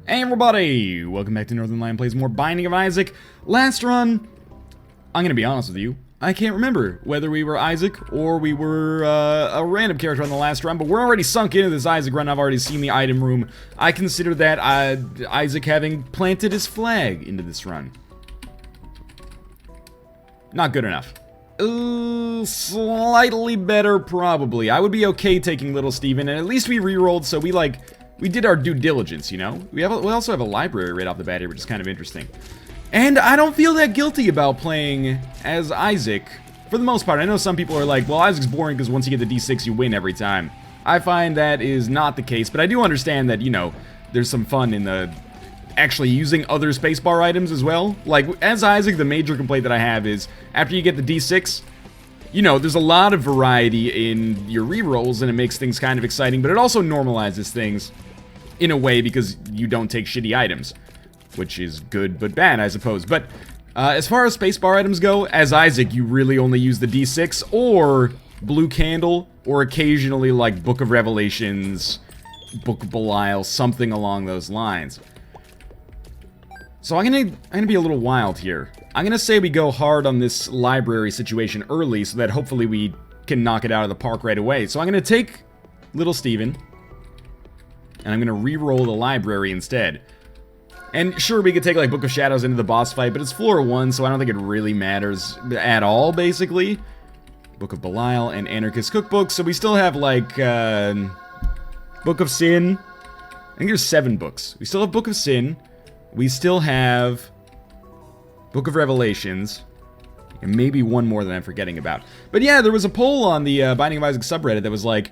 Hey everybody! Welcome back to Northernlion Plays more Binding of Isaac. Last run, I'm gonna be honest with you, I can't remember whether we were Isaac or we were a random character on the last run, but we're already sunk into this Isaac run. I've already seen the item room. I consider that Isaac having planted his flag into this run. Not good enough. Slightly better, probably. I would be okay taking Little Steven, and at least we rerolled, so we did our due diligence, you know? We also have a library right off the bat here, which is kind of interesting. And I don't feel that guilty about playing as Isaac, for the most part. I know some people are like, well, Isaac's boring because once you get the D6, you win every time. I find that is not the case, but I do understand that, you know, there's some fun in the actually using other spacebar items as well. Like, as Isaac, the major complaint that I have is, after you get the D6, you know, there's a lot of variety in your rerolls, and it makes things kind of exciting, but it also normalizes things in a way because you don't take shitty items, which is good but bad, I suppose. But as far as spacebar items go, as Isaac, you really only use the D6 or Blue Candle, or occasionally like Book of Revelations, Book of Belial, something along those lines. So I'm gonna be a little wild here. I'm gonna say we go hard on this library situation early so that hopefully we can knock it out of the park right away. So I'm gonna take Little Steven, and I'm gonna re-roll the library instead. And sure, we could take like Book of Shadows into the boss fight, but it's floor 1, so I don't think it really matters at all, basically. Book of Belial and Anarchist Cookbook, so we still have like Book of Sin. I think there's 7 books. We still have Book of Sin. We still have Book of Revelations, and maybe one more that I'm forgetting about. But yeah, there was a poll on the Binding of Isaac subreddit that was like,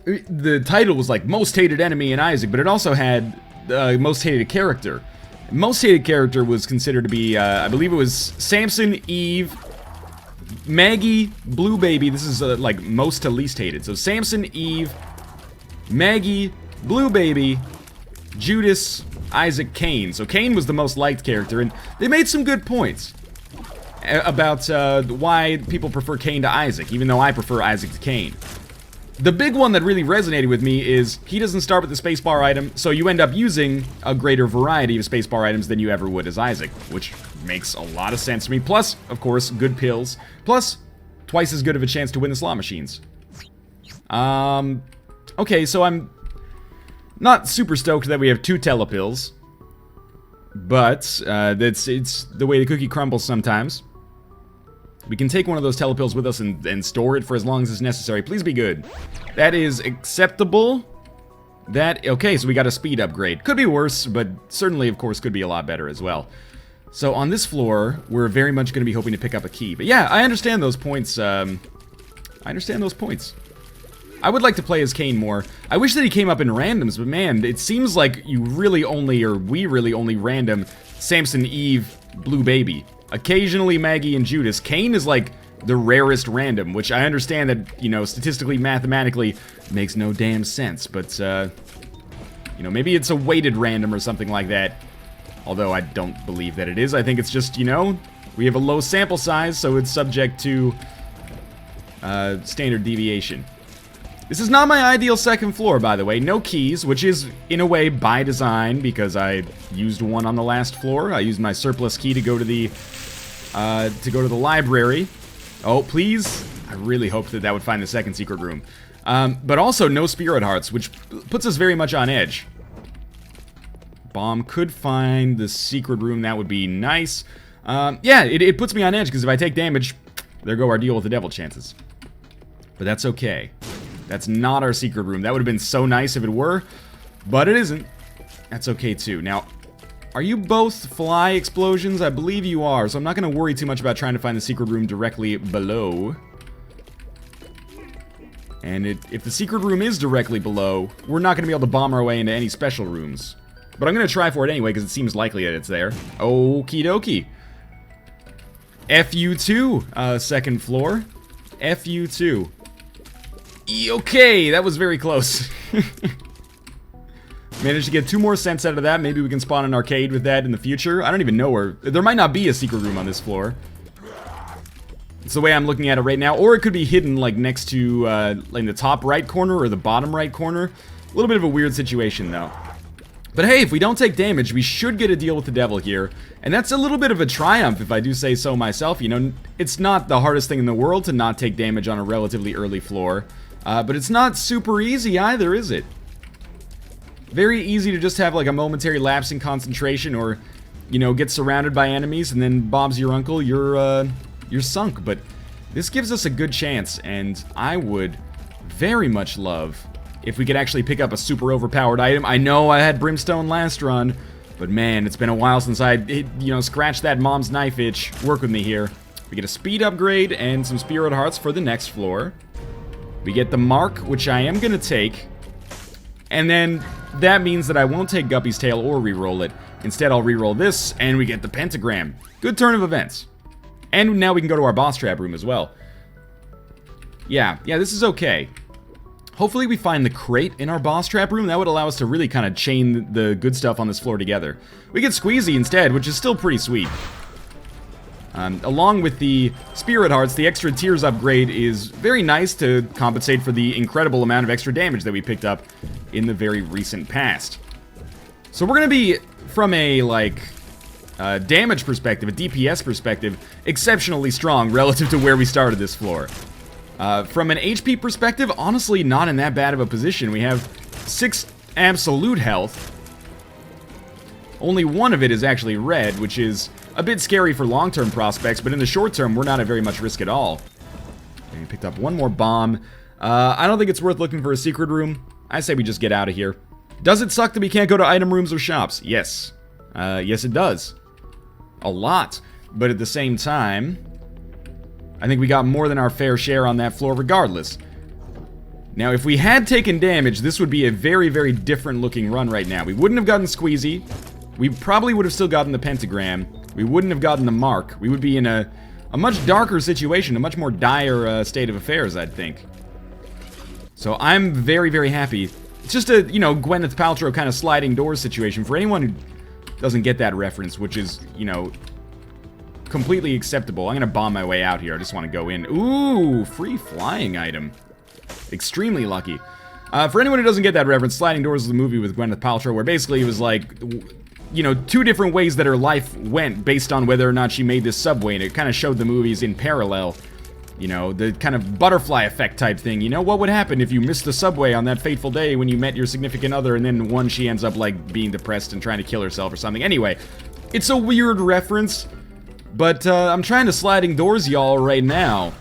the title was like Most Hated Enemy in Isaac, but it also had Most Hated Character. Most Hated Character was considered to be, I believe it was Samson, Eve, Maggie, Blue Baby. This is like most to least hated. So Samson, Eve, Maggie, Blue Baby, Judas, Isaac, Cain. So Cain was the most liked character, and they made some good points about why people prefer Cain to Isaac, even though I prefer Isaac to Cain. The big one that really resonated with me is he doesn't start with the spacebar item, so you end up using a greater variety of spacebar items than you ever would as Isaac, which makes a lot of sense to me. Plus, of course, good pills. Plus, twice as good of a chance to win the slot machines. Okay, so I'm not super stoked that we have 2 telepills, but it's the way the cookie crumbles sometimes. We can take one of those telepills with us and store it for as long as it's necessary. Please be good. That is acceptable. Okay, so we got a speed upgrade. Could be worse, but certainly, of course, could be a lot better as well. So on this floor, we're very much going to be hoping to pick up a key. But yeah, I understand those points. I understand those points. I would like to play as Cain more. I wish that he came up in randoms, but man, it seems like you really only, or we really only random Samson, Eve, Blue Baby. Occasionally Maggie and Judas. Cain is like the rarest random, which I understand that, you know, statistically, mathematically, makes no damn sense. But, you know, maybe it's a weighted random or something like that. Although I don't believe that it is. I think it's just, you know, we have a low sample size, so it's subject to standard deviation. This is not my ideal second floor, by the way. No keys, which is, in a way, by design, because I used one on the last floor. I used my surplus key to go to the library. Oh, please. I really hoped that would find the second secret room. But also, no spirit hearts, which puts us very much on edge. Bomb could find the secret room. That would be nice. Yeah, it puts me on edge, because if I take damage, there go our deal with the devil chances. But that's okay. That's not our secret room. That would have been so nice if it were, but it isn't. That's okay too. Now, are you both fly explosions? I believe you are, so I'm not going to worry too much about trying to find the secret room directly below. And if the secret room is directly below, we're not going to be able to bomb our way into any special rooms. But I'm going to try for it anyway, because it seems likely that it's there. Okie dokie. FU2, second floor. FU2. Okay, that was very close. Managed to get 2 more cents out of that. Maybe we can spawn an arcade with that in the future. I don't even know where. There might not be a secret room on this floor. It's the way I'm looking at it right now. Or it could be hidden like next to, like in the top right corner or the bottom right corner. A little bit of a weird situation though. But hey, if we don't take damage, we should get a deal with the devil here. And that's a little bit of a triumph, if I do say so myself. You know, it's not the hardest thing in the world to not take damage on a relatively early floor. But it's not super easy either, is it? Very easy to just have like a momentary lapse in concentration, or, you know, get surrounded by enemies and then Bob's your uncle, you're sunk. But this gives us a good chance, and I would very much love if we could actually pick up a super overpowered item. I know I had Brimstone last run, but man, it's been a while since I, scratched that mom's knife itch. Work with me here. We get a speed upgrade and some spirit hearts for the next floor. We get the mark, which I am gonna take. And then that means that I won't take Guppy's tail or reroll it. Instead, I'll reroll this, and we get the pentagram. Good turn of events. And now we can go to our boss trap room as well. Yeah, this is okay. Hopefully we find the crate in our boss trap room. That would allow us to really kind of chain the good stuff on this floor together. We get Squeezy instead, which is still pretty sweet. Along with the Spirit Hearts, the extra Tears upgrade is very nice to compensate for the incredible amount of extra damage that we picked up in the very recent past. So we're going to be, from a, damage perspective, a DPS perspective, exceptionally strong relative to where we started this floor. From an HP perspective, honestly not in that bad of a position. We have 6 absolute health. Only one of it is actually red, which is a bit scary for long-term prospects, but in the short term, we're not at very much risk at all. And we picked up one more bomb. I don't think it's worth looking for a secret room. I say we just get out of here. Does it suck that we can't go to item rooms or shops? Yes. Yes, it does. A lot. But at the same time, I think we got more than our fair share on that floor regardless. Now, if we had taken damage, this would be a very, very different looking run right now. We wouldn't have gotten Squeezy. We probably would have still gotten the pentagram. We wouldn't have gotten the mark. We would be in a much darker situation, a much more dire state of affairs, I'd think. So I'm very, very happy. It's just a, Gwyneth Paltrow kind of sliding doors situation. For anyone who doesn't get that reference, which is, completely acceptable. I'm gonna bomb my way out here. I just want to go in. Ooh, free flying item. Extremely lucky. For anyone who doesn't get that reference, Sliding Doors is a movie with Gwyneth Paltrow where basically it was like, 2 different ways that her life went based on whether or not she made this subway, and it kind of showed the movies in parallel. The kind of butterfly effect type thing. What would happen if you missed the subway on that fateful day when you met your significant other, and then she ends up, being depressed and trying to kill herself or something. Anyway, it's a weird reference, but I'm trying to Sliding Doors y'all right now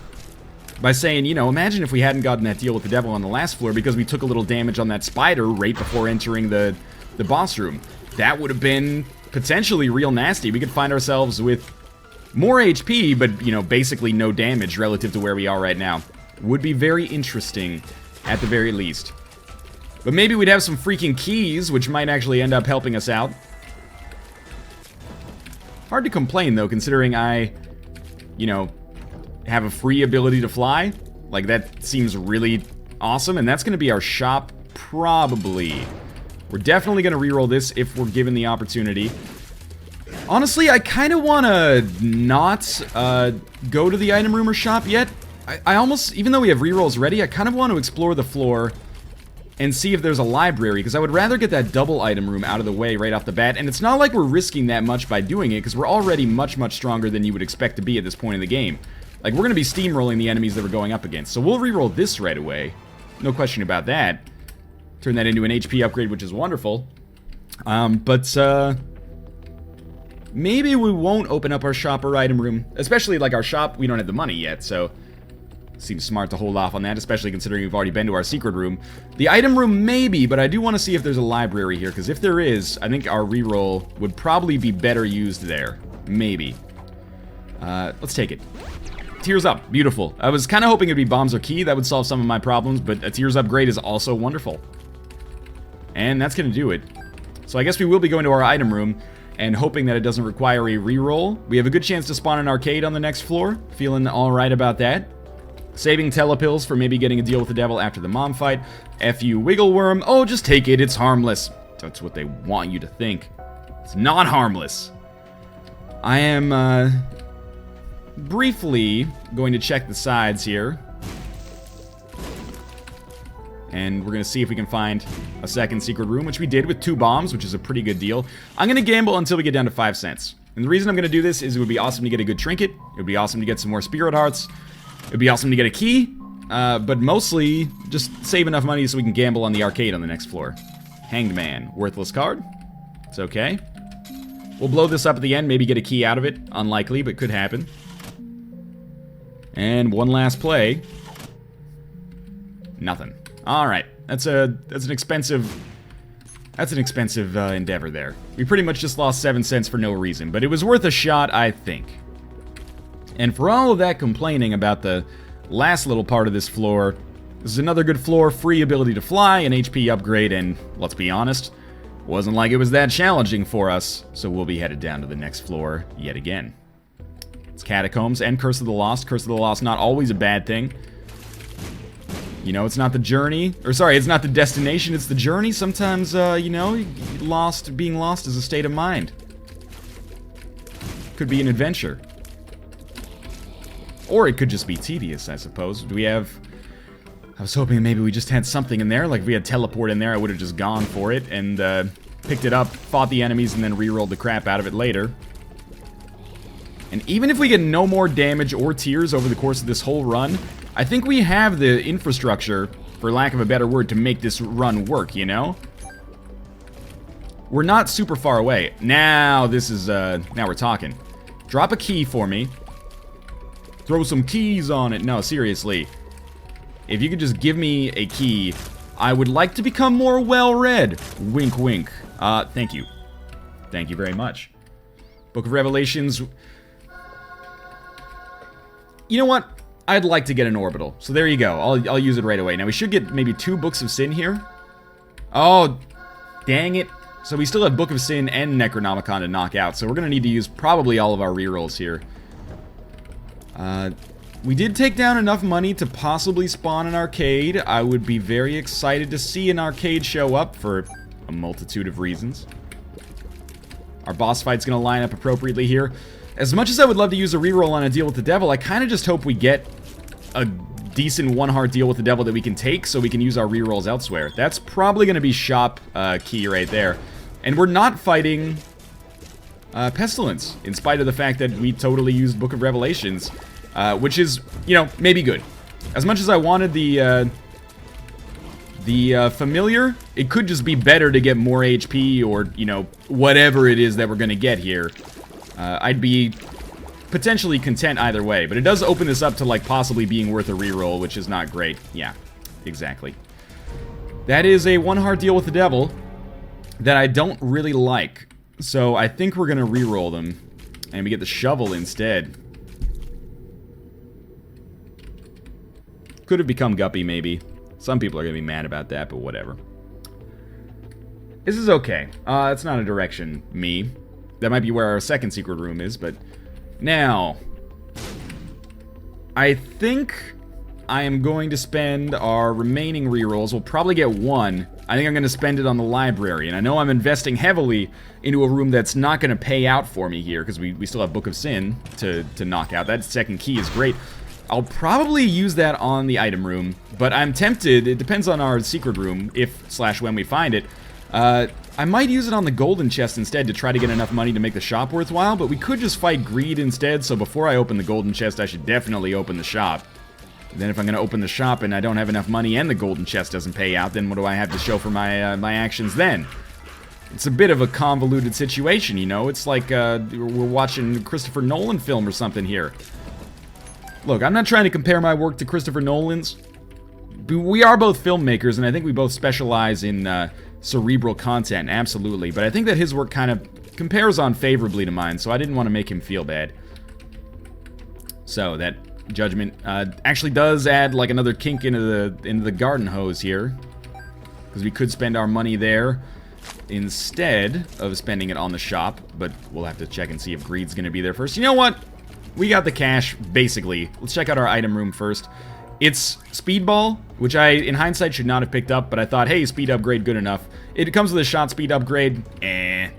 by saying, imagine if we hadn't gotten that deal with the devil on the last floor because we took a little damage on that spider right before entering the boss room. That would have been potentially real nasty. We could find ourselves with more HP, but, basically no damage relative to where we are right now. Would be very interesting, at the very least. But maybe we'd have some freaking keys, which might actually end up helping us out. Hard to complain, though, considering I, have a free ability to fly. That seems really awesome, and that's going to be our shop, probably. We're definitely going to reroll this if we're given the opportunity. Honestly, I kind of want to not go to the item room or shop yet. I almost, even though we have rerolls ready, I kind of want to explore the floor and see if there's a library, because I would rather get that double item room out of the way right off the bat, and it's not like we're risking that much by doing it, because we're already much, much stronger than you would expect to be at this point in the game. We're going to be steamrolling the enemies that we're going up against, so we'll reroll this right away. No question about that. Turn that into an HP upgrade, which is wonderful. Maybe we won't open up our shop or item room. Especially, our shop, we don't have the money yet, so seems smart to hold off on that, especially considering we've already been to our secret room. The item room, maybe, but I do want to see if there's a library here, because if there is, I think our reroll would probably be better used there. Maybe. Let's take it. Tears up. Beautiful. I was kind of hoping it'd be bombs or key. That would solve some of my problems, but a tears upgrade is also wonderful. And that's going to do it. So I guess we will be going to our item room and hoping that it doesn't require a reroll. We have a good chance to spawn an arcade on the next floor. Feeling alright about that. Saving telepills for maybe getting a deal with the devil after the mom fight. F you, wiggle worm. Oh, just take it. It's harmless. That's what they want you to think. It's not harmless. I am, briefly going to check the sides here. And we're going to see if we can find a second secret room, which we did with 2 bombs, which is a pretty good deal. I'm going to gamble until we get down to 5 cents. And the reason I'm going to do this is it would be awesome to get a good trinket. It would be awesome to get some more spirit hearts. It would be awesome to get a key. But mostly, just save enough money so we can gamble on the arcade on the next floor. Hanged Man. Worthless card. It's okay. We'll blow this up at the end, maybe get a key out of it. Unlikely, but could happen. And one last play. Nothing. Alright. That's an expensive endeavor there. We pretty much just lost 7 cents for no reason, but it was worth a shot, I think. And for all of that complaining about the last little part of this floor, this is another good floor, free ability to fly, an HP upgrade, and let's be honest, wasn't like it was that challenging for us, so we'll be headed down to the next floor yet again. It's Catacombs and Curse of the Lost. Curse of the Lost, not always a bad thing. You know, it's not the journey, or sorry, it's not the destination, it's the journey. Sometimes, you know, being lost is a state of mind. Could be an adventure. Or it could just be tedious, I suppose. Do we have... I was hoping maybe we just had something in there. Like, if we had teleport in there, I would have just gone for it and picked it up, fought the enemies, and then rerolled the crap out of it later. And even if we get no more damage or tears over the course of this whole run, I think we have the infrastructure, for lack of a better word, to make this run work, you know? We're not super far away. Now this is, now we're talking. Drop a key for me. Throw some keys on it. No, seriously. If you could just give me a key, I would like to become more well-read. Wink, wink. Thank you. Thank you very much. Book of Revelations. You know what? I'd like to get an orbital. So there you go. I'll use it right away. Now we should get maybe 2 Books of Sin here. Oh, dang it. So we still have Book of Sin and Necronomicon to knock out. So we're going to need to use probably all of our rerolls here. We did take down enough money to possibly spawn an arcade. I would be very excited to see an arcade show up for a multitude of reasons. Our boss fight's going to line up appropriately here. As much as I would love to use a reroll on a deal with the devil, I kind of just hope we get a decent one-heart deal with the devil that we can take so we can use our rerolls elsewhere. That's probably going to be shop key right there. And we're not fighting Pestilence, in spite of the fact that we totally used Book of Revelations, which is, you know, maybe good. As much as I wanted the familiar, it could just be better to get more HP or, you know, whatever it is that we're going to get here. I'd be potentially content either way, but it does open this up to, like, possibly being worth a reroll, which is not great. Yeah, exactly. That is a one-heart deal with the devil that I don't really like. So I think we're going to reroll them, and we get the shovel instead. Could have become Guppy, maybe. Some people are going to be mad about that, but whatever. This is okay. It's not a direction me. That might be where our second secret room is, but... Now... I think I am going to spend our remaining rerolls. We'll probably get 1. I think I'm going to spend it on the library, and I know I'm investing heavily into a room that's not going to pay out for me here, because we still have Book of Sin to knock out. That second key is great. I'll probably use that on the item room, but I'm tempted, it depends on our secret room, if/when we find it. I might use it on the golden chest instead to try to get enough money to make the shop worthwhile, but we could just fight greed instead, so before I open the golden chest, I should definitely open the shop. Then if I'm going to open the shop and I don't have enough money and the golden chest doesn't pay out, then what do I have to show for my my actions then? It's a bit of a convoluted situation, you know? It's like we're watching a Christopher Nolan film or something here. Look, I'm not trying to compare my work to Christopher Nolan's. We are both filmmakers, and I think we both specialize in cerebral content, absolutely. But I think that his work kind of compares on favorably to mine, so I didn't want to make him feel bad. So that judgment actually does add like another kink into the garden hose here, because we could spend our money there instead of spending it on the shop. But we'll have to check and see if greed's going to be there first. You know what? We got the cash, basically. Let's check out our item room first. It's Speedball, which I, in hindsight, should not have picked up, but I thought, hey, speed upgrade, good enough. It comes with a shot speed upgrade,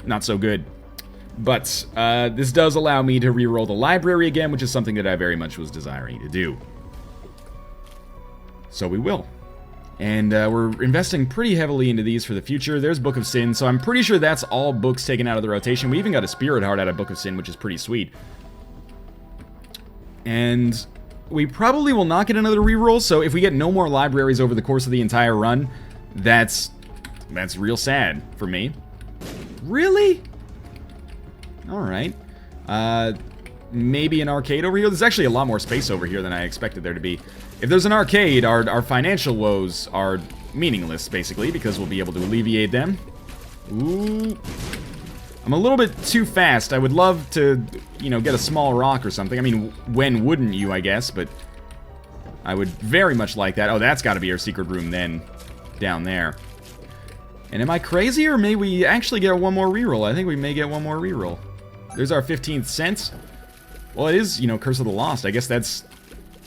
not so good. But this does allow me to reroll the library again, which is something that I very much was desiring to do. So we will. And we're investing pretty heavily into these for the future. There's Book of Sin, so I'm pretty sure that's all books taken out of the rotation. We even got a Spirit Heart out of Book of Sin, which is pretty sweet. And we probably will not get another reroll, so if we get no more libraries over the course of the entire run, that's real sad for me. Really? Alright. Maybe an arcade over here? There's actually a lot more space over here than I expected there to be. If there's an arcade, our financial woes are meaningless, basically, because we'll be able to alleviate them. Ooh. I'm a little bit too fast. I would love to, you know, get a small rock or something. I mean, when wouldn't you, I guess, but I would very much like that. Oh, that's got to be our secret room then, down there. And am I crazy, or may we actually get one more reroll? I think we may get one more reroll. There's our 15th cent. Well, it is, you know, Curse of the Lost. I guess this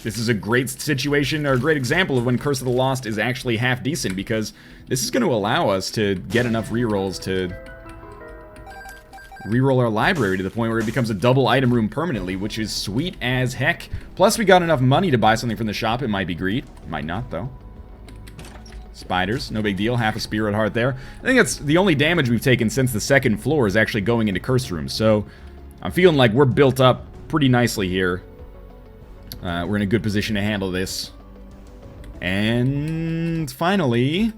is a great situation, or a great example of when Curse of the Lost is actually half decent, because this is going to allow us to get enough rerolls to reroll our library to the point where it becomes a double item room permanently, which is sweet as heck. Plus, we got enough money to buy something from the shop. It might be greed. Might not, though. Spiders, no big deal. Half a Spirit Heart there. I think that's the only damage we've taken since the second floor is actually going into Curse Rooms. So, I'm feeling like we're built up pretty nicely here. We're in a good position to handle this. And finally,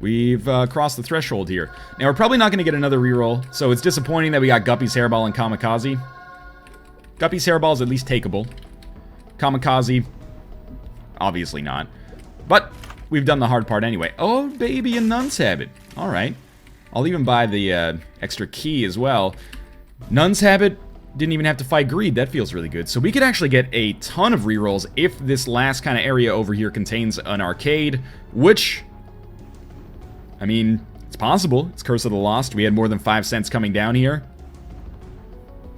we've crossed the threshold here. Now, we're probably not going to get another reroll, so it's disappointing that we got Guppy's Hairball and Kamikaze. Guppy's Hairball is at least takeable. Kamikaze, obviously not. But we've done the hard part anyway. Oh, baby, a Nun's Habit. Alright. I'll even buy the extra key as well. Nun's Habit, didn't even have to fight greed. That feels really good. So we could actually get a ton of rerolls if this last kind of area over here contains an arcade, which, I mean, it's possible. It's Curse of the Lost. We had more than 5 cents coming down here.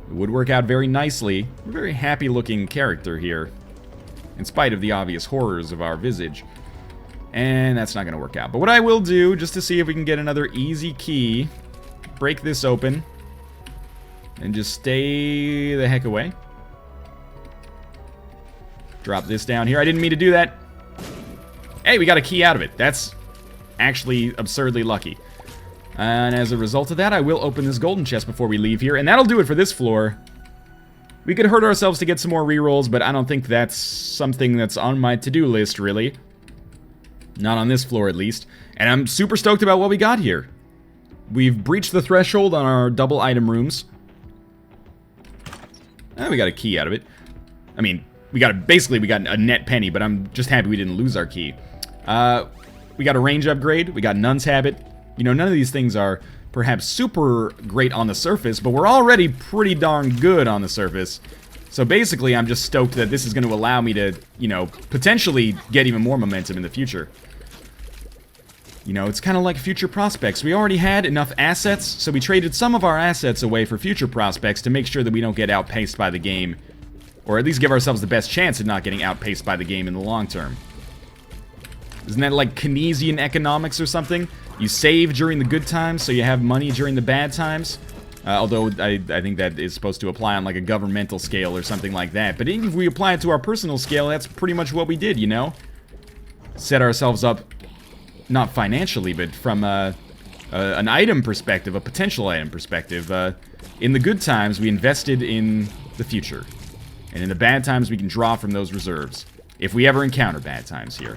It would work out very nicely. A very happy-looking character here, in spite of the obvious horrors of our visage. And that's not going to work out. But what I will do, just to see if we can get another easy key, break this open, and just stay the heck away. Drop this down here. I didn't mean to do that. Hey, we got a key out of it. That's actually absurdly lucky. And as a result of that, I will open this golden chest before we leave here. And that'll do it for this floor. We could hurt ourselves to get some more rerolls, but I don't think that's something that's on my to-do list, really. Not on this floor, at least. And I'm super stoked about what we got here. We've breached the threshold on our double item rooms. We got a key out of it. I mean, basically we got a net penny, but I'm just happy we didn't lose our key. We got a range upgrade. We got Nun's Habit. You know, none of these things are perhaps super great on the surface, but we're already pretty darn good on the surface. So basically, I'm just stoked that this is going to allow me to, you know, potentially get even more momentum in the future. You know, it's kind of like future prospects. We already had enough assets, so we traded some of our assets away for future prospects to make sure that we don't get outpaced by the game. Or at least give ourselves the best chance of not getting outpaced by the game in the long term. Isn't that like Keynesian economics or something? You save during the good times, so you have money during the bad times. Although I think that is supposed to apply on like a governmental scale or something like that. But if we apply it to our personal scale, that's pretty much what we did, you know? Set ourselves up, not financially, but from an item perspective, a potential item perspective. In the good times, we invested in the future. And in the bad times, we can draw from those reserves. If we ever encounter bad times here.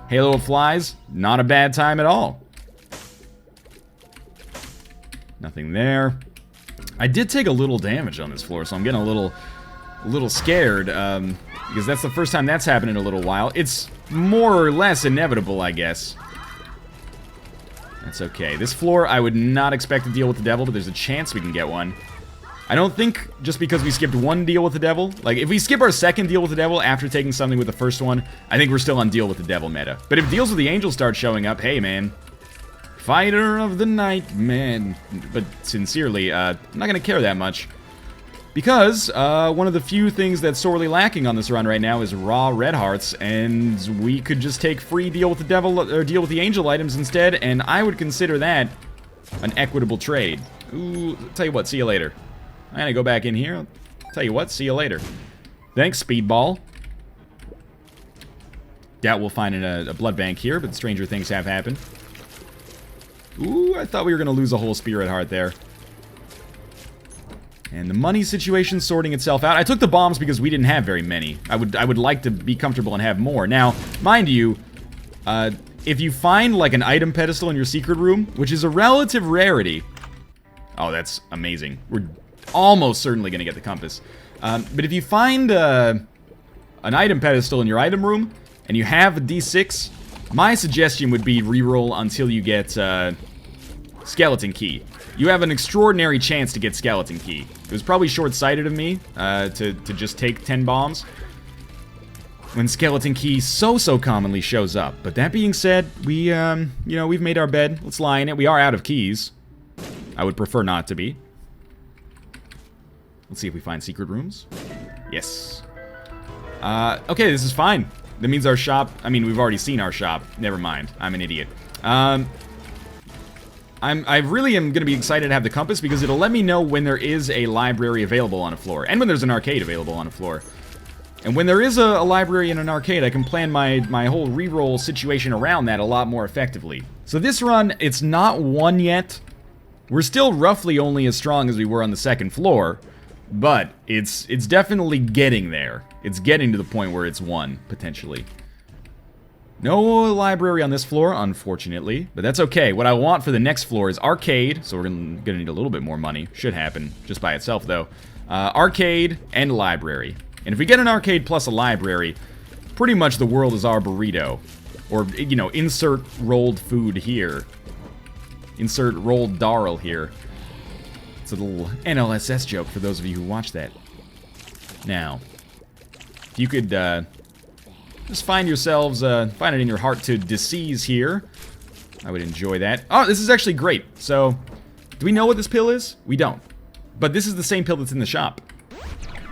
Halo of Flies, not a bad time at all. Nothing there. I did take a little damage on this floor, so I'm getting a little scared, because that's the first time that's happened in a little while. It's more or less inevitable, I guess. That's okay. This floor, I would not expect to deal with the devil, but there's a chance we can get one. I don't think just because we skipped one deal with the devil, like if we skip our second deal with the devil after taking something with the first one, I think we're still on deal with the devil meta. But if deals with the angel start showing up, hey man, fighter of the night, man. But sincerely, I'm not gonna care that much. Because one of the few things that's sorely lacking on this run right now is raw red hearts, and we could just take free deal with the devil, or deal with the angel items instead, and I would consider that an equitable trade. Ooh, tell you what, see you later. I'm gonna go back in here. Tell you what, see you later. Thanks, Speedball. doubt we'll find a blood bank here, but stranger things have happened. Ooh, I thought we were going to lose a whole spirit heart there. And the money situation sorting itself out. I took the bombs because we didn't have very many. I would like to be comfortable and have more. Now, mind you, if you find like an item pedestal in your secret room, which is a relative rarity. Oh, that's amazing. We're almost certainly going to get the compass. But if you find an item pedestal in your item room and you have a D6, my suggestion would be reroll until you get skeleton key. You have an extraordinary chance to get skeleton key. It was probably short-sighted of me to just take 10 bombs when skeleton key so commonly shows up. But that being said, we, you know, we've made our bed. Let's lie in it. We are out of keys. I would prefer not to be. Let's see if we find secret rooms. Yes. Okay, this is fine. That means our shop... I mean, we've already seen our shop. Never mind. I'm an idiot. I really am going to be excited to have the compass because it'll let me know when there is a library available on a floor. And when there's an arcade available on a floor. And when there is a library and an arcade, I can plan my whole reroll situation around that a lot more effectively. So this run, it's not won yet. We're still roughly only as strong as we were on the second floor. But it's definitely getting there. It's getting to the point where it's won, potentially. No library on this floor, unfortunately, but that's okay. What I want for the next floor is arcade, so we're gonna need a little bit more money. Should happen, just by itself, though. Arcade and library. And if we get an arcade plus a library, pretty much the world is our burrito. Or, you know, insert rolled food here. Insert rolled darl here. It's a little NLSS joke for those of you who watch that. Now, if you could, just find yourselves, find it in your heart to disease here. I would enjoy that. Oh, this is actually great. So, do we know what this pill is? We don't. But this is the same pill that's in the shop.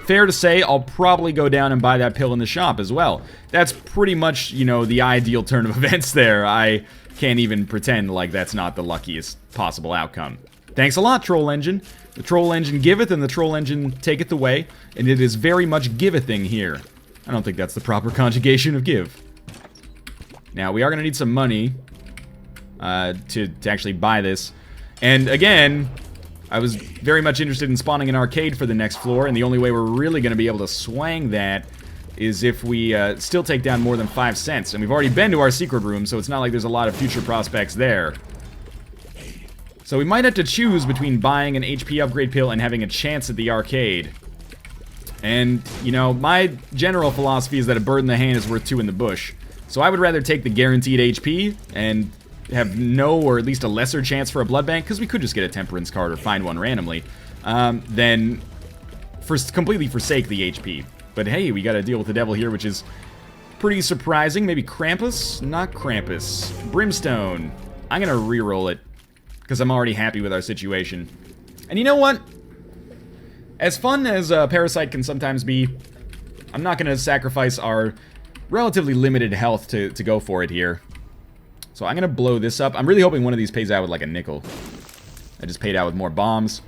Fair to say, I'll probably go down and buy that pill in the shop as well. That's pretty much, you know, the ideal turn of events there. I can't even pretend like that's not the luckiest possible outcome. Thanks a lot, Troll Engine. The Troll Engine giveth and the Troll Engine taketh away. And it is very much givething here. I don't think that's the proper conjugation of give. Now, we are going to need some money to actually buy this. And again, I was very much interested in spawning an arcade for the next floor, and the only way we're really going to be able to swang that is if we still take down more than 5 cents. And we've already been to our secret room, so it's not like there's a lot of future prospects there. So we might have to choose between buying an HP upgrade pill and having a chance at the arcade. And, you know, my general philosophy is that a bird in the hand is worth 2 in the bush. So I would rather take the guaranteed HP and have no, or at least a lesser chance for a blood bank, because we could just get a temperance card or find one randomly, than completely forsake the HP. But hey, we got to deal with the devil here, which is pretty surprising. Maybe Krampus? Not Krampus. Brimstone. I'm going to reroll it, because I'm already happy with our situation. And you know what? As fun as Parasite can sometimes be, I'm not going to sacrifice our relatively limited health to go for it here. So I'm going to blow this up. I'm really hoping one of these pays out with like a nickel. I just paid out with more bombs.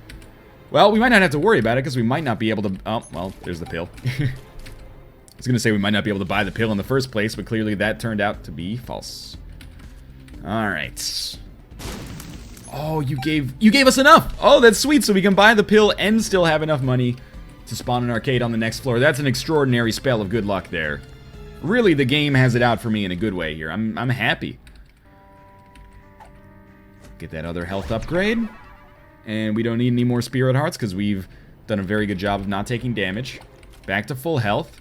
Well, we might not have to worry about it because we might not be able to... Oh, well, there's the pill. I was going to say we might not be able to buy the pill in the first place, but clearly that turned out to be false. Alright. Oh, you gave us enough! Oh, that's sweet, so we can buy the pill and still have enough money to spawn an arcade on the next floor. That's an extraordinary spell of good luck there. Really, the game has it out for me in a good way here. I'm happy. Get that other health upgrade. And we don't need any more spirit hearts because we've done a very good job of not taking damage. Back to full health.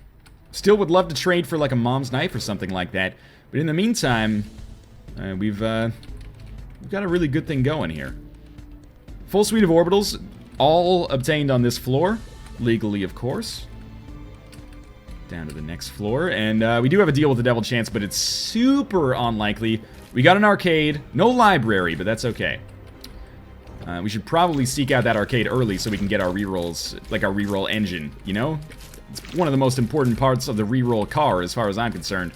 Still would love to trade for like a mom's knife or something like that. But in the meantime, we've got a really good thing going here. Full suite of orbitals, all obtained on this floor. Legally, of course. Down to the next floor. And we do have a deal with the devil chance, but it's super unlikely. We got an arcade. No library, but that's okay. We should probably seek out that arcade early so we can get our rerolls, like our reroll engine, you know? It's one of the most important parts of the reroll car, as far as I'm concerned.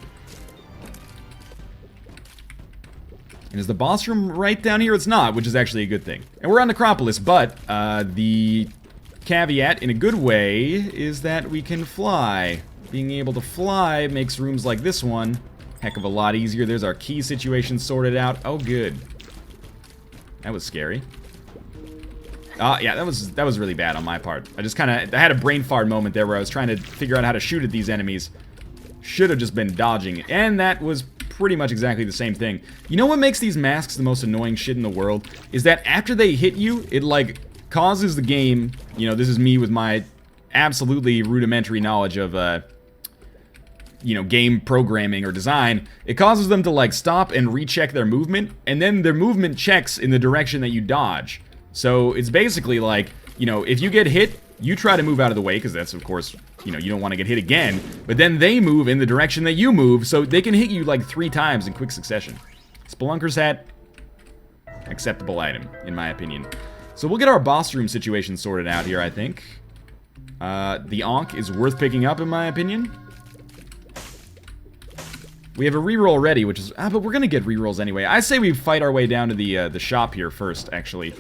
And is the boss room right down here? It's not, which is actually a good thing. And we're on Acropolis, but the caveat, in a good way, is that we can fly. Being able to fly makes rooms like this one Heck of a lot easier. There's our key situation sorted out. Oh, good. That was scary. Yeah, that was really bad on my part. I had a brain fart moment there where I was trying to figure out how to shoot at these enemies. Should have just been dodging. And that was pretty much exactly the same thing. You know what makes these masks the most annoying shit in the world? Is that after they hit you, it like causes the game, you know, this is me with my absolutely rudimentary knowledge of, you know, game programming or design, it causes them to like stop and recheck their movement, and then their movement checks in the direction that you dodge. So it's basically like, you know, if you get hit, you try to move out of the way, because that's, of course, you know, you don't want to get hit again, but then they move in the direction that you move, so they can hit you like 3 times in quick succession. Spelunker's hat, acceptable item, in my opinion. So we'll get our boss room situation sorted out here, I think. The Ankh is worth picking up, in my opinion. We have a reroll ready, which is... but we're gonna get rerolls anyway. I say we fight our way down to the shop here first, actually.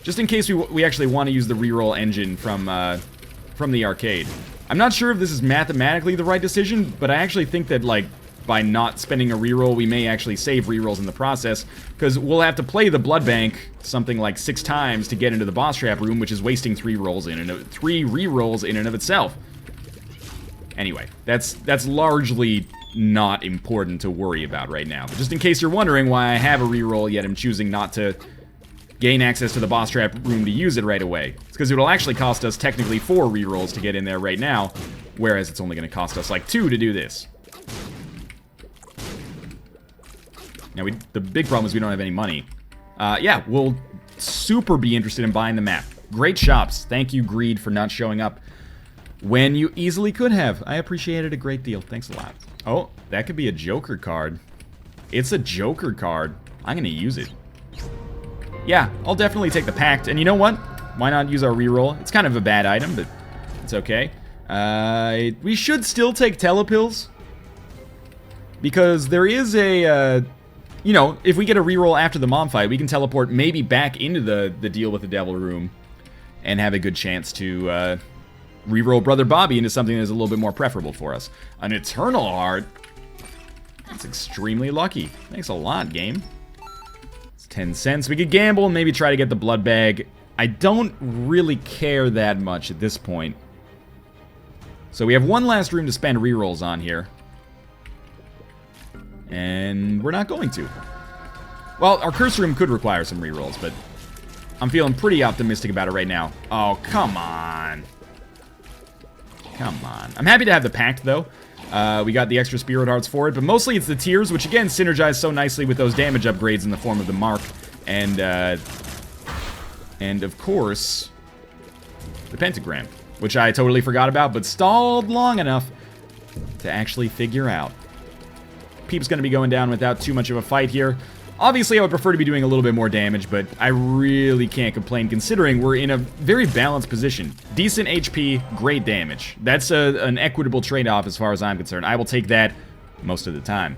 Just in case we actually want to use the reroll engine from the arcade. I'm not sure if this is mathematically the right decision, but I actually think that, like, by not spending a reroll, we may actually save rerolls in the process, because we'll have to play the blood bank something like 6 times to get into the boss trap room, which is wasting 3 rerolls in and of itself. Anyway, that's largely not important to worry about right now. But just in case you're wondering why I have a reroll yet I'm choosing not to gain access to the boss trap room to use it right away. It's because it'll actually cost us technically 4 rerolls to get in there right now, whereas it's only going to cost us like 2 to do this. Now, the big problem is we don't have any money. Yeah, we'll super be interested in buying the map. Great shops. Thank you, Greed, for not showing up when you easily could have. I appreciate it a great deal. Thanks a lot. Oh, that could be a Joker card. It's a Joker card. I'm going to use it. Yeah, I'll definitely take the Pact. And you know what? Why not use our reroll? It's kind of a bad item, but it's okay. We should still take telepills, because there is a... you know, if we get a reroll after the mom fight, we can teleport maybe back into the deal with the devil room and have a good chance to reroll Brother Bobby into something that's a little bit more preferable for us. An Eternal Heart? That's extremely lucky. Thanks a lot, game. It's 10 cents. We could gamble and maybe try to get the blood bag. I don't really care that much at this point. So we have one last room to spend rerolls on here. And we're not going to. Well, our curse room could require some rerolls, but I'm feeling pretty optimistic about it right now. Oh, come on. Come on. I'm happy to have the Pact, though. We got the extra Spirit Hearts for it, but mostly it's the Tears, which again synergize so nicely with those damage upgrades in the form of the Mark. And of course, the Pentagram, which I totally forgot about, but stalled long enough to actually figure out. Peep's going to be going down without too much of a fight here. Obviously, I would prefer to be doing a little bit more damage, but I really can't complain considering we're in a very balanced position. Decent HP, great damage. That's an equitable trade-off as far as I'm concerned. I will take that most of the time.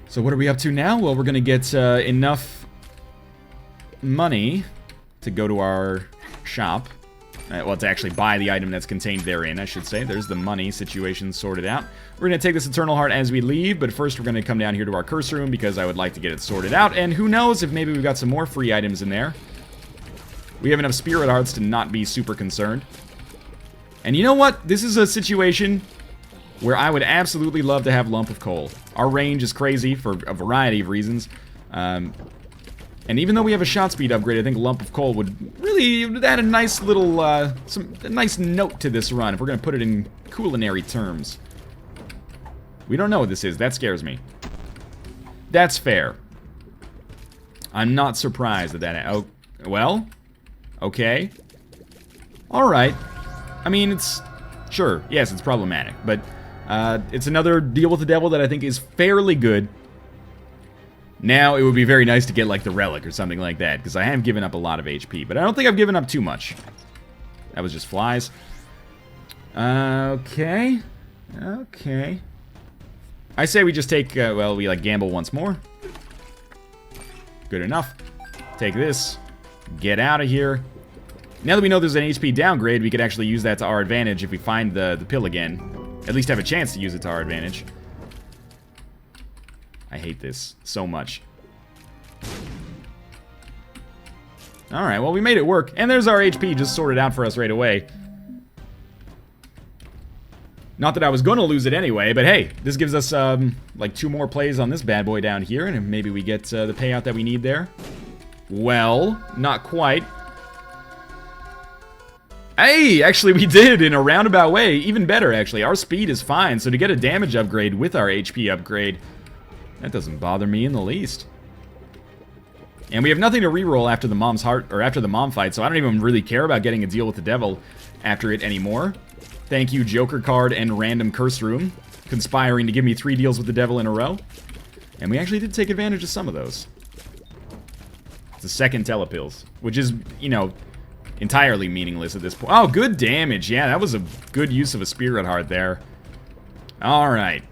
So what are we up to now? Well, we're going to get enough money to go to our shop. Well, to actually buy the item that's contained therein, I should say. There's the money situation sorted out. We're going to take this Eternal Heart as we leave, but first we're going to come down here to our curse room because I would like to get it sorted out. And who knows if maybe we've got some more free items in there. We have enough Spirit Hearts to not be super concerned. And you know what? This is a situation where I would absolutely love to have Lump of Coal. Our range is crazy for a variety of reasons. And even though we have a shot speed upgrade, I think Lump of Coal would really add a nice little, a nice note to this run, if we're going to put it in culinary terms. We don't know what this is. That scares me. That's fair. I'm not surprised at that. Oh, well, okay. Alright. I mean, it's... Sure, yes, it's problematic, but it's another deal with the devil that I think is fairly good. Now, it would be very nice to get, like, the Relic or something like that, because I have given up a lot of HP, but I don't think I've given up too much. That was just flies. Okay. Okay. I say we just take, well, we, like, gamble once more. Good enough. Take this. Get out of here. Now that we know there's an HP downgrade, we could actually use that to our advantage if we find the pill again. At least have a chance to use it to our advantage. I hate this so much. Alright, well, we made it work. And there's our HP just sorted out for us right away. Not that I was going to lose it anyway, but hey, this gives us, like 2 more plays on this bad boy down here, and maybe we get the payout that we need there. Well, not quite. Hey, actually we did in a roundabout way. Even better, actually. Our speed is fine, so to get a damage upgrade with our HP upgrade, that doesn't bother me in the least. And we have nothing to reroll after the mom's heart, or after the mom fight, so I don't even really care about getting a deal with the devil after it anymore. Thank you, Joker card and random curse room, conspiring to give me 3 deals with the devil in a row. And we actually did take advantage of some of those. It's a second telepills, which is, you know, entirely meaningless at this point. Oh, good damage. Yeah, that was a good use of a spirit heart there. Alright.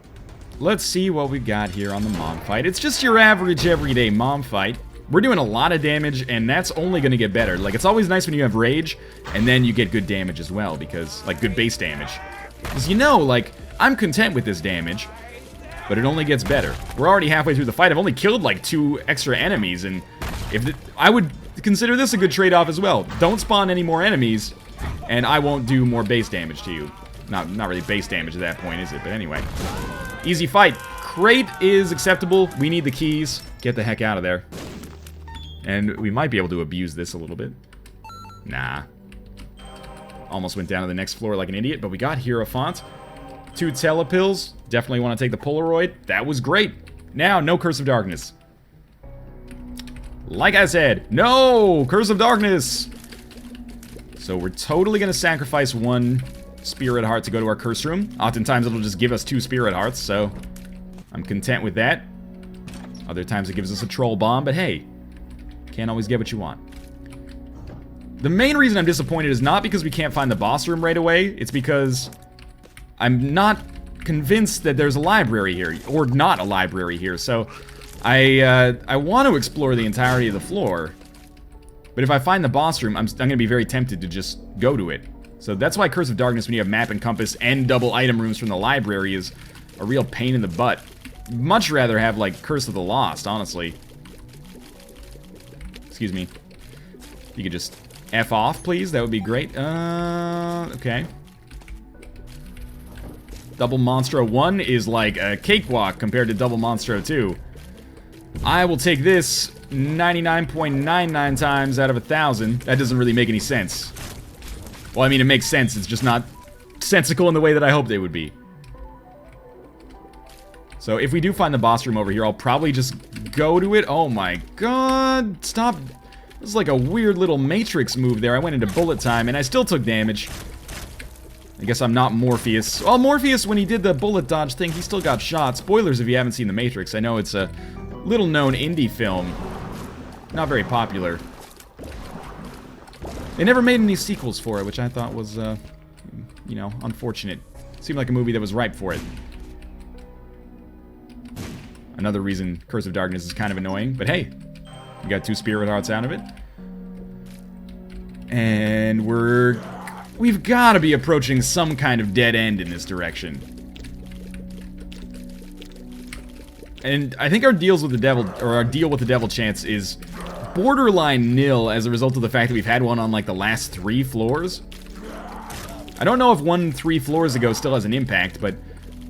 Let's see what we got here on the mom fight. It's just your average everyday mom fight. We're doing a lot of damage, and that's only going to get better. Like, it's always nice when you have rage, and then you get good damage as well, because, like, good base damage. Because, you know, like, I'm content with this damage, but it only gets better. We're already halfway through the fight. I've only killed, like, 2 extra enemies, and I would consider this a good trade-off as well. Don't spawn any more enemies, and I won't do more base damage to you. Not really base damage at that point, is it? But anyway. Easy fight. Crate is acceptable. We need the keys. Get the heck out of there. And we might be able to abuse this a little bit. Nah. Almost went down to the next floor like an idiot, but we got Hierophant. 2 telepills. Definitely want to take the Polaroid. That was great. Now, no Curse of Darkness. Like I said, no Curse of Darkness! So we're totally going to sacrifice 1 Spirit Heart to go to our Curse Room. Oftentimes it'll just give us 2 Spirit Hearts, so I'm content with that. Other times it gives us a Troll Bomb, but hey, can't always get what you want. The main reason I'm disappointed is not because we can't find the boss room right away, it's because I'm not convinced that there's a library here, or not a library here, so I want to explore the entirety of the floor, but if I find the boss room, I'm going to be very tempted to just go to it. So that's why Curse of Darkness, when you have map and compass and double item rooms from the library, is a real pain in the butt. Much rather have, like, Curse of the Lost, honestly. Excuse me. If you could just F off, please, that would be great. Okay. Double Monstro 1 is like a cakewalk compared to Double Monstro 2. I will take this 99.99 times out of 1,000. That doesn't really make any sense. Well, I mean, it makes sense. It's just not sensical in the way that I hoped they would be. So if we do find the boss room over here, I'll probably just go to it. Oh my god. Stop. This is like a weird little Matrix move there. I went into bullet time, and I still took damage. I guess I'm not Morpheus. Well, Morpheus, when he did the bullet dodge thing, he still got shot. Spoilers if you haven't seen The Matrix. I know it's a little-known indie film. Not very popular. They never made any sequels for it, which I thought was, you know, unfortunate. Seemed like a movie that was ripe for it. Another reason Curse of Darkness is kind of annoying, but hey, we got 2 Spirit Hearts out of it. And we've got to be approaching some kind of dead end in this direction. And I think our deals with the devil, or our deal with the devil chance is borderline nil as a result of the fact that we've had one on like the last 3 floors. I don't know if 1 3 floors ago still has an impact, but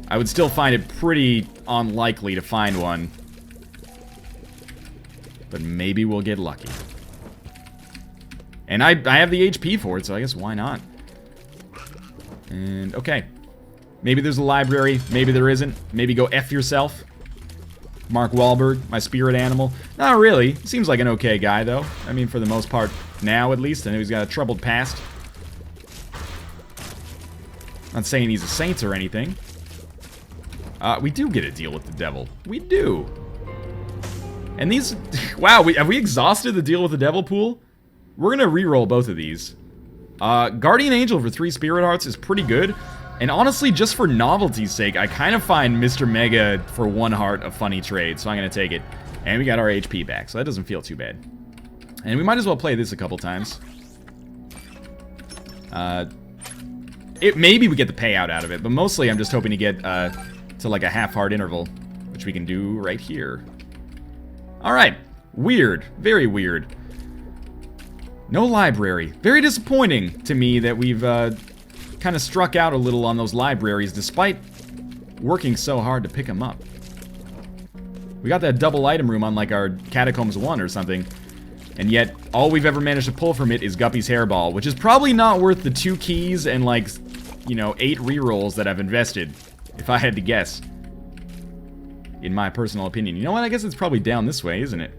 I would still find it pretty unlikely to find one. But maybe we'll get lucky. And I have the HP for it, so I guess why not? And, okay. Maybe there's a library, maybe there isn't. Maybe go F yourself. Mark Wahlberg, my spirit animal. Not really. Seems like an okay guy, though. I mean, for the most part, now at least. I know he's got a troubled past. Not saying he's a saint or anything. We do get a deal with the devil. We do. And these... Wow, have we exhausted the deal with the devil pool? We're going to reroll both of these. Guardian Angel for 3 Spirit Hearts is pretty good. And honestly, just for novelty's sake, I kind of find Mr. Mega for 1 heart a funny trade, so I'm going to take it. And we got our HP back, so that doesn't feel too bad. And we might as well play this a couple times. Maybe we get the payout out of it, but mostly I'm just hoping to get to like a half-heart interval, which which we can do right here. Alright. Weird. Very weird. No library. Very disappointing to me that we've kind of struck out a little on those libraries despite working so hard to pick them up. We got that double item room on like our Catacombs 1 or something, and yet all we've ever managed to pull from it is Guppy's hairball, which is probably not worth the 2 keys and like, you know, 8 rerolls that I've invested, if I had to guess. In my personal opinion. You know what? I guess it's probably down this way, isn't it?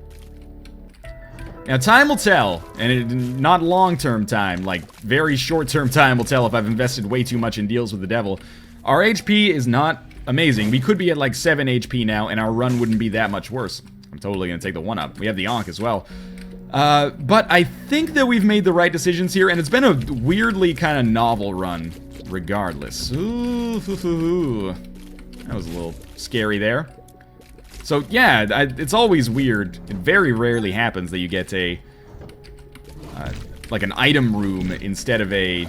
Now, time will tell, and not long-term time, like very short-term time will tell if I've invested way too much in deals with the devil. Our HP is not amazing. We could be at like 7 HP now, and our run wouldn't be that much worse. I'm totally gonna take the 1-up. We have the Ankh as well. But I think that we've made the right decisions here, and it's been a weirdly kind of novel run, regardless. Ooh, that was a little scary there. So yeah, it's always weird. It very rarely happens that you get a like an item room instead of a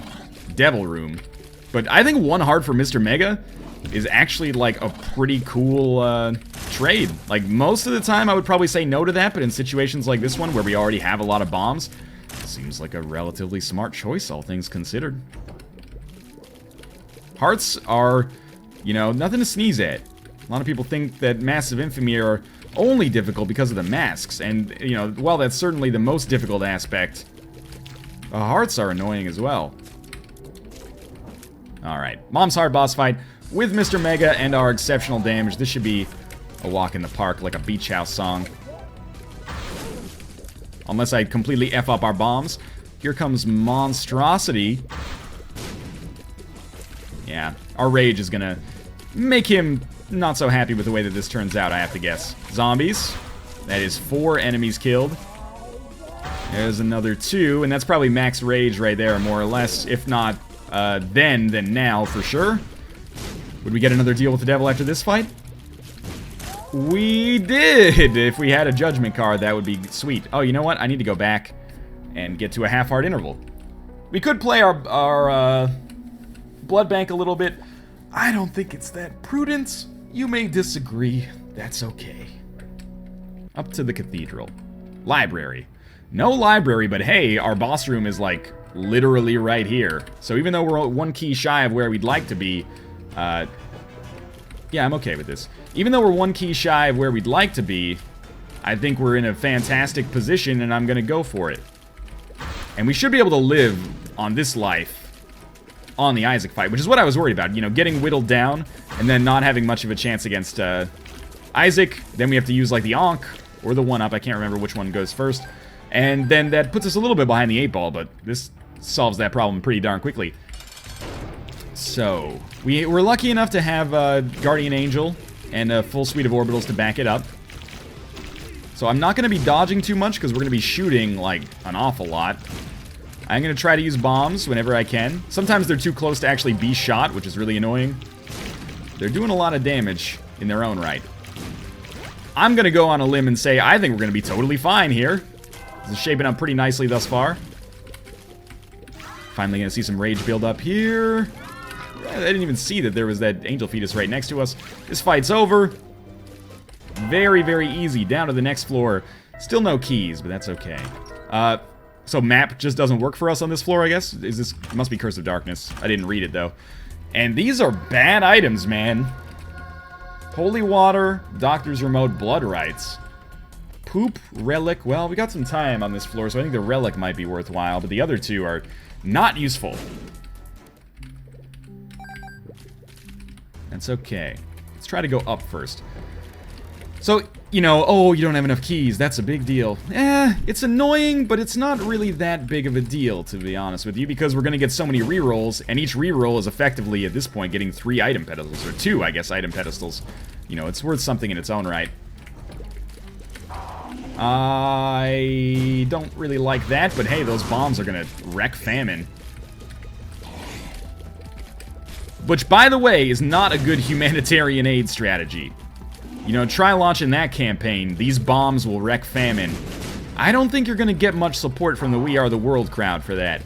devil room. But I think 1 heart for Mr. Mega is actually like a pretty cool trade. Like most of the time I would probably say no to that, but in situations like this one where we already have a lot of bombs, it seems like a relatively smart choice, all things considered. Hearts are, you know, nothing to sneeze at. A lot of people think that Masks of Infamy are only difficult because of the masks, and, you know, while that's certainly the most difficult aspect, hearts are annoying as well. Alright, Mom's Heart boss fight with Mr. Mega and our exceptional damage. This should be a walk in the park, like a beach house song. Unless I completely F up our bombs. Here comes Monstrosity. Yeah, our rage is gonna make him not so happy with the way that this turns out, I have to guess. Zombies. That is 4 enemies killed. There's another 2, and that's probably max rage right there, more or less. If not then now, for sure. Would we get another deal with the devil after this fight? We did! If we had a judgment card, that would be sweet. Oh, you know what? I need to go back and get to a half-heart interval. We could play our blood bank a little bit. I don't think it's that prudent. You may disagree. That's okay. Up to the cathedral. Library. No library, but hey, our boss room is like literally right here. So even though we're 1 key shy of where we'd like to be, yeah, I'm okay with this. Even though we're 1 key shy of where we'd like to be, I think we're in a fantastic position and I'm gonna go for it. And we should be able to live on this life on the Isaac fight, which is what I was worried about. You know, getting whittled down and then not having much of a chance against Isaac. Then we have to use like the Ankh or the 1-up. I can't remember which one goes first. And then that puts us a little bit behind the 8 ball, but this solves that problem pretty darn quickly. So, we're lucky enough to have Guardian Angel and a full suite of orbitals to back it up. So I'm not going to be dodging too much because we're going to be shooting like an awful lot. I'm going to try to use bombs whenever I can. Sometimes they're too close to actually be shot, which is really annoying. They're doing a lot of damage in their own right. I'm going to go on a limb and say I think we're going to be totally fine here. This is shaping up pretty nicely thus far. Finally going to see some rage build up here. I didn't even see that there was that angel fetus right next to us. This fight's over. Very, very easy. Down to the next floor. Still no keys, but that's okay. So map just doesn't work for us on this floor, I guess? Must be Curse of Darkness. I didn't read it, though. And these are bad items, man. Holy Water, Doctor's Remote, Blood Rites. Poop, Relic. Well, we got some time on this floor, so I think the Relic might be worthwhile, but the other 2 are not useful. That's okay. Let's try to go up first. So, you know, oh, you don't have enough keys. That's a big deal. It's annoying, but it's not really that big of a deal, to be honest with you, because we're going to get so many rerolls, and each reroll is effectively, at this point, getting 3 item pedestals, or 2, I guess, item pedestals. You know, it's worth something in its own right. I don't really like that, but hey, those bombs are going to wreck Famine. Which, by the way, is not a good humanitarian aid strategy. You know, try launching that campaign. These bombs will wreck Famine. I don't think you're going to get much support from the We Are the World crowd for that.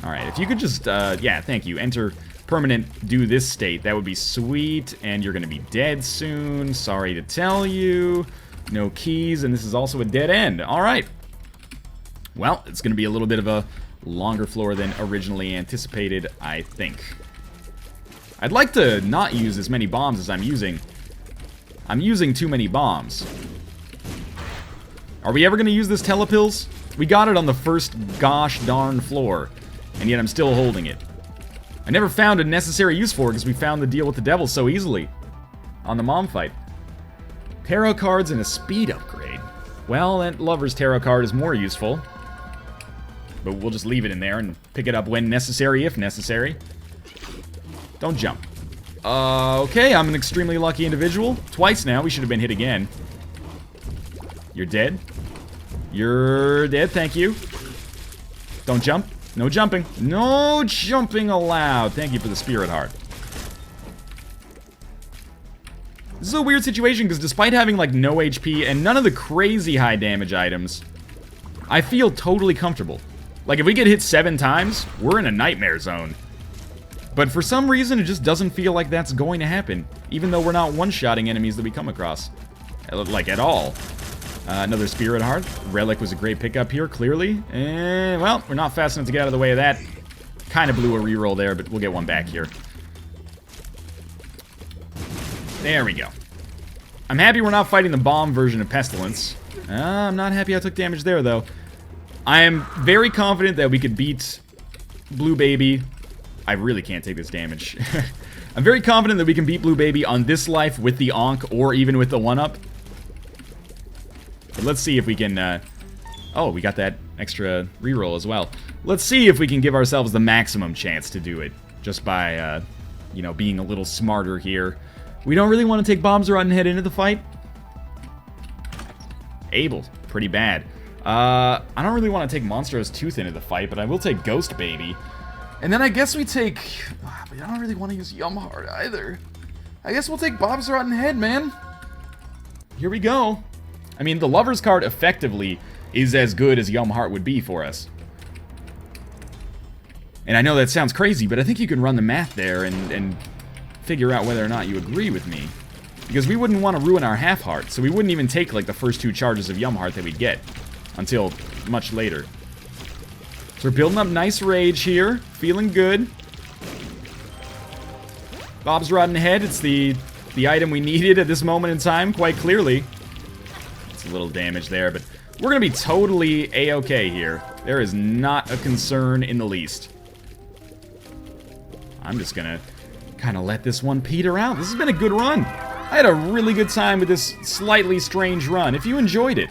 Alright, if you could just, yeah, thank you. Enter permanent do this state, that would be sweet. And you're going to be dead soon. Sorry to tell you. No keys, and this is also a dead end. All right. Well, it's going to be a little bit of a longer floor than originally anticipated, I think. I'd like to not use as many bombs as I'm using. I'm using too many bombs. Are we ever going to use this telepills? We got it on the first gosh darn floor, and yet I'm still holding it. I never found a necessary use for it because we found the deal with the devil so easily on the mom fight. Tarot cards and a speed upgrade. Well, that Lover's Tarot card is more useful. But we'll just leave it in there and pick it up when necessary, if necessary. Don't jump. Okay, I'm an extremely lucky individual. Twice now, we should have been hit again. You're dead. You're dead, thank you. Don't jump. No jumping. No jumping allowed. Thank you for the spirit heart. This is a weird situation because despite having like no HP and none of the crazy high damage items, I feel totally comfortable. Like if we get hit 7 times, we're in a nightmare zone. But for some reason, it just doesn't feel like that's going to happen, even though we're not one-shotting enemies that we come across, like at all. Another spirit heart. Relic was a great pickup here, clearly. Well, we're not fast enough to get out of the way of that. Kind of blew a reroll there, but we'll get one back here. There we go. I'm happy we're not fighting the bomb version of Pestilence. I'm not happy I took damage there, though. I am very confident that we could beat Blue Baby. I really can't take this damage. I'm very confident that we can beat Blue Baby on this life with the Ankh or even with the 1-up. But let's see if we can... oh, we got that extra reroll as well. Let's see if we can give ourselves the maximum chance to do it. Just by, you know, being a little smarter here. We don't really want to take Bob's Rotten Head into the fight. Abel, pretty bad. I don't really want to take Monstro's Tooth into the fight, but I will take Ghost Baby. And then I guess we take... but I don't really want to use Yum Heart either. I guess we'll take Bob's Rotten Head, man. Here we go. I mean, the Lover's card effectively is as good as Yum Heart would be for us. And I know that sounds crazy, but I think you can run the math there and figure out whether or not you agree with me. Because we wouldn't want to ruin our half heart, so we wouldn't even take like the first 2 charges of Yum Heart that we'd get until much later. So we're building up nice rage here, feeling good. Bob's Rotten Head, it's the item we needed at this moment in time, quite clearly. It's a little damage there, but we're gonna be totally A-okay here. There is not a concern in the least. I'm just gonna kind of let this one peter out. This has been a good run. I had a really good time with this slightly strange run. If you enjoyed it,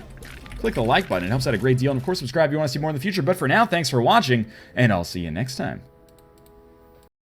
click the like button. It helps out a great deal. And of course, subscribe if you want to see more in the future. But for now, thanks for watching, and I'll see you next time.